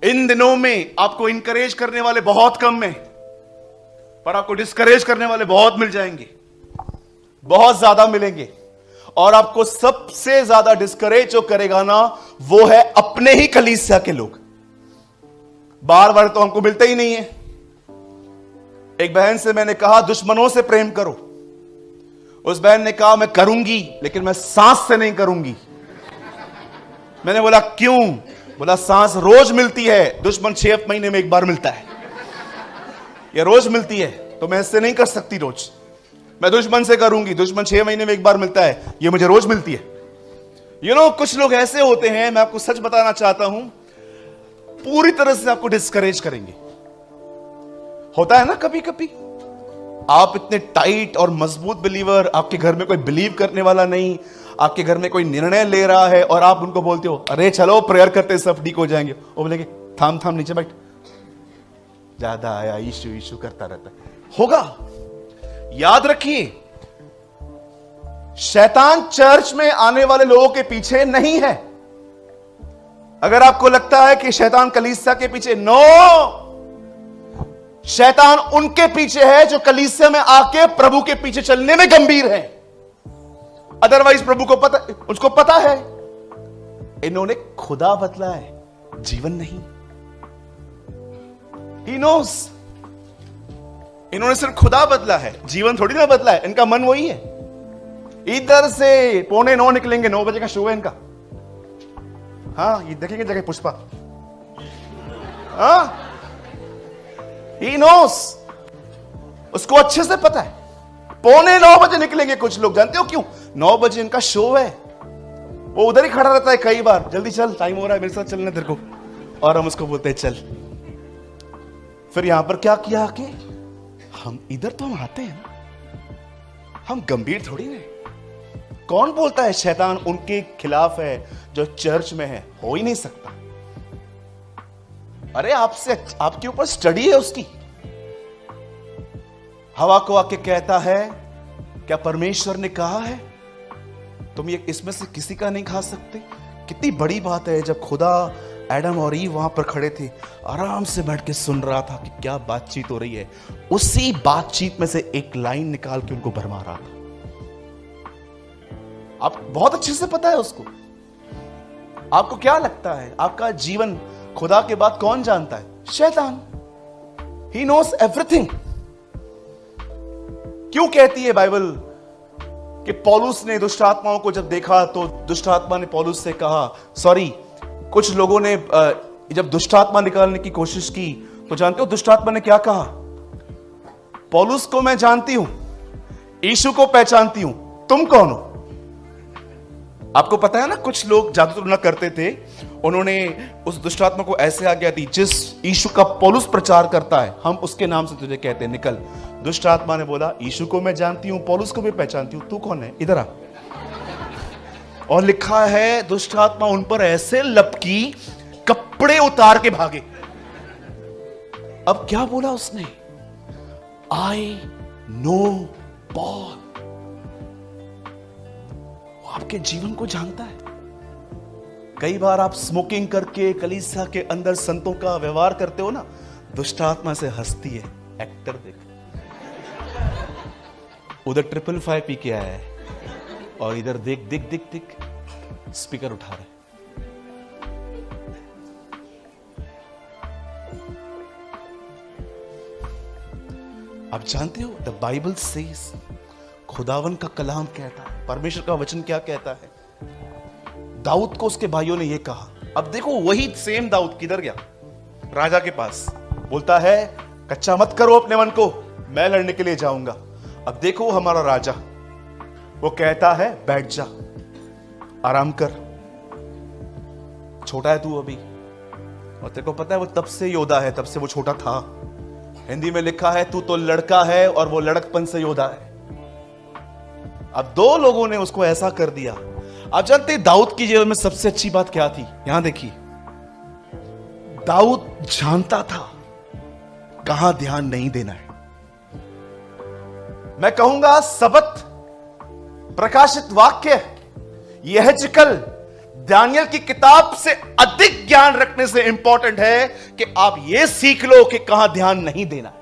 इन दिनों में आपको इंकरेज करने वाले बहुत कम हैं, पर आपको डिस्करेज करने वाले बहुत मिल जाएंगे, बहुत ज्यादा मिलेंगे। और आपको सबसे ज्यादा डिस्करेज जो करेगा ना, वो है अपने ही कलीसिया के लोग। बार बार तो हमको मिलते ही नहीं है। एक बहन से मैंने कहा दुश्मनों से प्रेम करो। उस बहन ने कहा मैं करूंगी, लेकिन मैं सांस से नहीं करूंगी। मैंने बोला क्यों? बोला सांस रोज मिलती है, दुश्मन 6 महीने में एक बार मिलता है। या रोज मिलती है तो मैं इससे नहीं कर सकती रोज। मैं दुश्मन से करूंगी, दुश्मन 6 महीने में एक बार मिलता है, ये मुझे रोज मिलती है। कुछ लोग ऐसे होते हैं, मैं आपको सच बताना चाहता हूं, पूरी तरह से आपको डिस्करेज करेंगे। होता है ना कभी कभी आप इतने टाइट और मजबूत बिलीवर, आपके घर में कोई बिलीव करने वाला नहीं, आपके घर में कोई निर्णय ले रहा है और आप उनको बोलते हो अरे चलो प्रेयर करते सब ठीक हो जाएंगे। वो बोलेंगे थाम थाम नीचे बैठ, ज्यादा आया इशू इशू करता रहता है। होगा। याद रखिए, शैतान चर्च में आने वाले लोगों के पीछे नहीं है। अगर आपको लगता है कि शैतान कलीसिया के पीछे, नो, शैतान उनके पीछे है जो कलीसिया में आके प्रभु के पीछे चलने में गंभीर है। अदरवाइज प्रभु को पता, उसको पता है इन्होंने खुदा बदला है, जीवन नहीं। He knows, इन्होंने सिर्फ खुदा बदला है, जीवन थोड़ी ना बदला है। इनका मन वही है। इधर से 8:45 निकलेंगे, 9 बजे का शो है इनका। हाँ, ये देखेंगे जगह पुष्पा। हाँ, He knows, उसको अच्छे से पता है। 8:45 बजे निकलेंगे कुछ लोग, जानते हो क्यों? 9 बजे इनका शो है। वो उधर ही खड़ा रहता है कई बार, जल्दी चल, टाइम हो रहा है, मेरे साथ चलना तेरे को। और हम उसको बोलते हैं चल। फिर यहां पर क्या किया आके, हम इधर तो हम आते हैं ना, हम गंभीर थोड़ी है। कौन बोलता है शैतान उनके खिलाफ है जो चर्च में है? हो ही नहीं सकता। अरे आपसे, आपके ऊपर स्टडी है उसकी। हवा को आके कहता है क्या परमेश्वर ने कहा है तुम ये इसमें से किसी का नहीं खा सकते? कितनी बड़ी बात है। जब खुदा एडम और ईव वहां पर खड़े थे, आराम से बैठ के सुन रहा था कि क्या बातचीत हो रही है, उसी बातचीत में से एक लाइन निकाल के उनको भरमा रहा था। आप बहुत अच्छे से पता है उसको। आपको क्या लगता है आपका जीवन खुदा के बाद कौन जानता है? शैतान। He knows everything। क्यों कहती है बाइबल कि पौलुस ने दुष्ट आत्माओं को जब देखा तो दुष्ट आत्मा ने पौलुस से कहा, सॉरी, कुछ लोगों ने जब दुष्ट आत्मा निकालने की कोशिश की तो जानते हो दुष्ट आत्मा ने क्या कहा? पौलुस को मैं जानती हूं, यीशु को पहचानती हूं, तुम कौन हो? आपको पता है ना, कुछ लोग जादू टोना करते थे, उन्होंने उस दुष्ट आत्मा को ऐसे आज्ञा दी, जिस यीशु का पौलुस प्रचार करता है हम उसके नाम से तुझे कहते हैं, निकल। दुष्ट आत्मा ने बोला यीशु को मैं जानती हूं, पौलुस को भी पहचानती हूं, तू कौन है? इधर आ। और लिखा है दुष्ट आत्मा उन पर ऐसे लपकी, कपड़े उतार के भागे। अब क्या बोला उसने? I know Paul. आपके जीवन को जानता है। कई बार आप स्मोकिंग करके कलीसिया के अंदर संतों का व्यवहार करते हो ना, दुष्ट आत्मा से हंसती है। एक्टर देखो, उधर 555 पी के आया है और इधर देख देख देख देख स्पीकर उठा रहे। आप जानते हो द बाइबल सेज, खुदावन का कलाम कहता है, परमेश्वर का वचन क्या कहता है? दाऊद को उसके भाइयों ने यह कहा। अब देखो वही सेम दाऊद किधर गया? राजा के पास। बोलता है कच्चा मत करो अपने मन को, मैं लड़ने के लिए जाऊंगा। अब देखो हमारा राजा, वो कहता है बैठ जा, आराम कर, छोटा है तू अभी। और तेरे को पता है वो तब से योद्धा है, तब से वो छोटा था। हिंदी में लिखा है तू तो लड़का है और वो लड़कपन से योद्धा है। अब 2 लोगों ने उसको ऐसा कर दिया। आप जानते हैं दाऊद की जीवन में सबसे अच्छी बात क्या थी? यहां देखिए, दाऊद जानता था कहां ध्यान नहीं देना है। मैं कहूंगा सबत, प्रकाशित वाक्य, यहेजकल, दानियल की किताब से अधिक ज्ञान रखने से इंपॉर्टेंट है कि आप यह सीख लो कि कहां ध्यान नहीं देना है।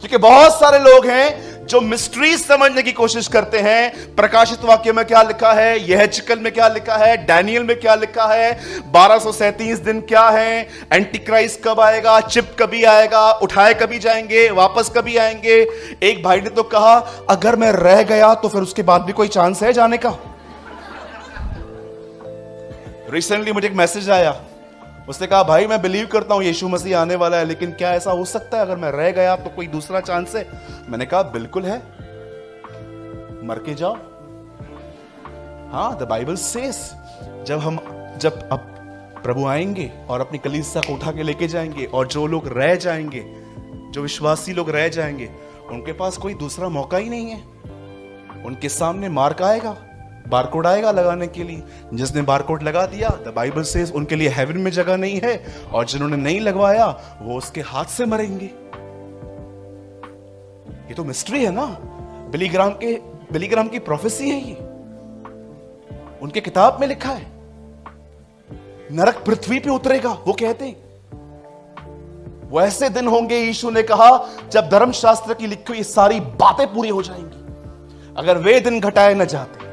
क्योंकि बहुत सारे लोग हैं जो मिस्ट्री समझने की कोशिश करते हैं। प्रकाशित वाक्य में क्या लिखा है, यहेजकेल में क्या लिखा है, डैनियल में क्या लिखा है, 1237 दिन क्या है, एंटीक्राइस्ट कब आएगा, चिप कभी आएगा, उठाए कभी जाएंगे, वापस कभी आएंगे। एक भाई ने तो कहा अगर मैं रह गया तो फिर उसके बाद भी कोई चांस है जाने का। रिसेंटली मुझे एक मैसेज आया, उसने कहा भाई मैं बिलीव करता हूं यीशु मसीह आने वाला है, लेकिन क्या ऐसा हो सकता है अगर मैं रह गया तो कोई दूसरा चांस है? मैंने कहा बिल्कुल है, मर के जाओ। हाँ, द बाइबल सेज जब अब प्रभु आएंगे और अपनी कलीसिया को उठा के लेके जाएंगे, और जो लोग रह जाएंगे, जो विश्वासी लोग रह जाएंगे, उनके पास कोई दूसरा मौका ही नहीं है। उनके सामने मार्क आएगा, बारकोड आएगा लगाने के लिए। जिसने बारकोड लगा दिया, द बाइबल सेज उनके लिए हेवन में जगह नहीं है, और जिन्होंने नहीं लगवाया वो उसके हाथ से मरेंगे। ये तो मिस्ट्री है ना, बिलीग्राम की प्रोफेसी है ये, उनके किताब में लिखा है। नरक पृथ्वी पे उतरेगा, वो कहते हैं। वो ऐसे दिन होंगे, यीशु ने कहा, जब धर्मशास्त्र की लिखी हुई सारी बातें पूरी हो जाएंगी। अगर वे दिन घटाए न जाते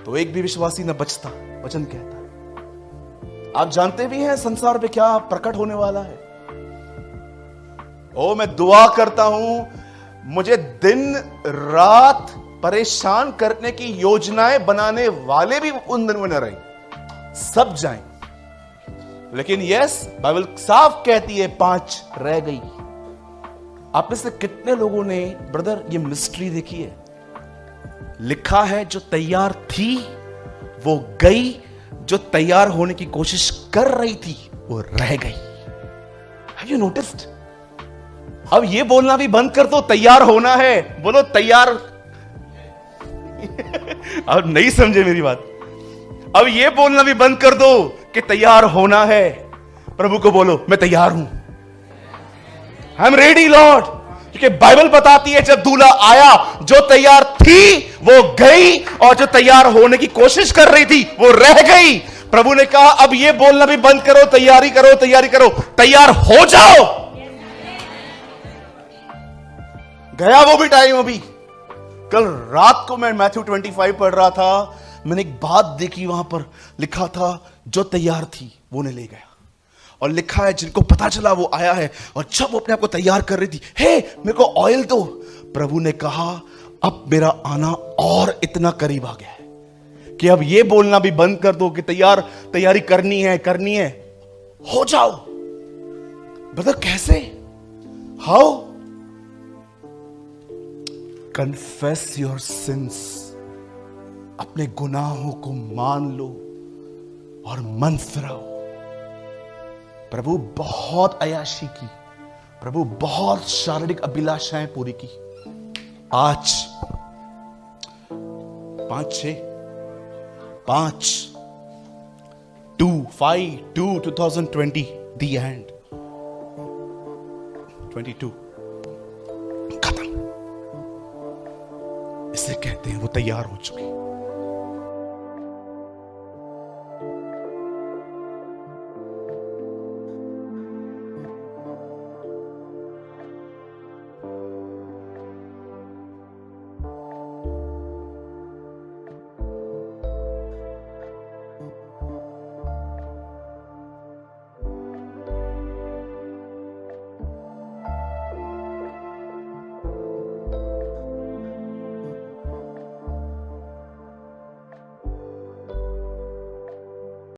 तो एक भी विश्वासी न बचता, वचन कहता है। आप जानते भी हैं संसार पे क्या प्रकट होने वाला है। ओ, मैं दुआ करता हूं मुझे दिन रात परेशान करने की योजनाएं बनाने वाले भी उन दिन में न रहे, सब जाएं। लेकिन यस, बाइबल साफ कहती है 5 रह गई। आप में से कितने लोगों ने ब्रदर ये मिस्ट्री देखी है? लिखा है जो तैयार थी वो गई, जो तैयार होने की कोशिश कर रही थी वो रह गई। Have you noticed? अब ये बोलना भी बंद कर दो तैयार होना है, बोलो तैयार। अब नहीं समझे मेरी बात। अब ये बोलना भी बंद कर दो कि तैयार होना है। प्रभु को बोलो मैं तैयार हूं, आई एम रेडी लॉर्ड। क्योंकि बाइबल बताती है जब दूल्हा आया, जो तैयार थी वो गई, और जो तैयार होने की कोशिश कर रही थी वो रह गई। प्रभु ने कहा अब ये बोलना भी बंद करो, तैयारी करो, तैयारी करो, तैयार हो जाओ। गया वो भी टाइम। अभी कल रात को मैं मैथ्यू 25 पढ़ रहा था, मैंने एक बात देखी, वहां पर लिखा था जो तैयार थी वो ने ले गया, और लिखा है जिनको पता चला वो आया है, और जब वो अपने आप को तैयार कर रही थी, हे मेरे को ऑयल दो, प्रभु ने कहा अब मेरा आना और इतना करीब आ गया है कि अब ये बोलना भी बंद कर दो कि तैयारी करनी है, हो जाओ। ब्रदर कैसे? हाउ? कन्फेस योर सिंस, अपने गुनाहों को मान लो और मन फिराओ। प्रभु बहुत अय्याशी की, प्रभु बहुत शारीरिक अभिलाषाएं पूरी की। आज 2020 the end, 22 खत्म। इसे कहते हैं वो तैयार हो चुकी।